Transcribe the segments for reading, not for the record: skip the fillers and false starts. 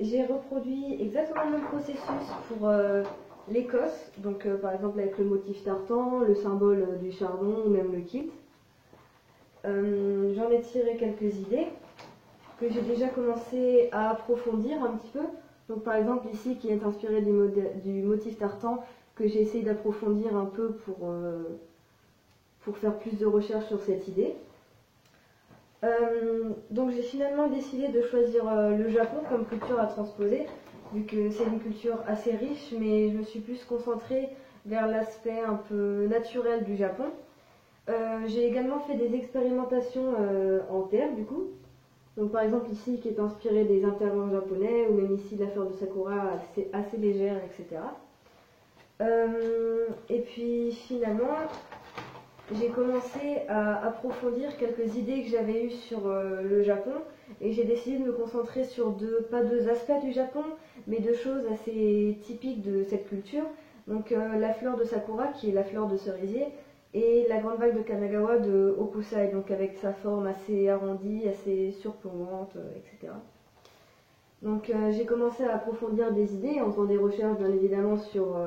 J'ai reproduit exactement le même processus pour l'Écosse, donc par exemple avec le motif tartan, le symbole du chardon ou même le kilt. J'en ai tiré quelques idées que j'ai déjà commencé à approfondir un petit peu. Donc par exemple ici qui est inspiré du motif tartan, que j'ai essayé d'approfondir un peu pour faire plus de recherches sur cette idée. Donc j'ai finalement décidé de choisir le Japon comme culture à transposer, vu que c'est une culture assez riche, mais je me suis plus concentrée vers l'aspect un peu naturel du Japon. J'ai également fait des expérimentations en terre du coup. Donc par exemple ici qui est inspiré des intervents japonais, ou même ici la fleur de sakura assez légère, etc. Et puis finalement, j'ai commencé à approfondir quelques idées que j'avais eues sur le Japon, et j'ai décidé de me concentrer sur pas deux aspects du Japon, mais deux choses assez typiques de cette culture. Donc la fleur de sakura qui est la fleur de cerisier, et la grande vague de Kanagawa de Hokusai, donc avec sa forme assez arrondie, assez surplombante, etc. Donc j'ai commencé à approfondir des idées en faisant des recherches bien évidemment sur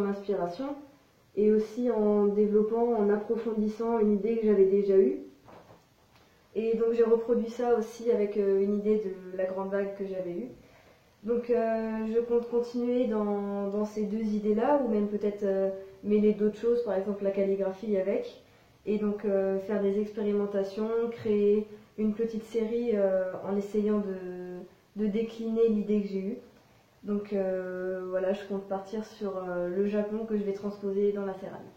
l'inspiration, et aussi en développant, en approfondissant une idée que j'avais déjà eue. Et donc j'ai reproduit ça aussi avec une idée de la grande vague que j'avais eue. Donc je compte continuer dans ces deux idées-là, ou même peut-être mêler d'autres choses, par exemple la calligraphie avec, et donc faire des expérimentations, créer une petite série en essayant de décliner l'idée que j'ai eue. Donc voilà, je compte partir sur le Japon que je vais transposer dans la céramique.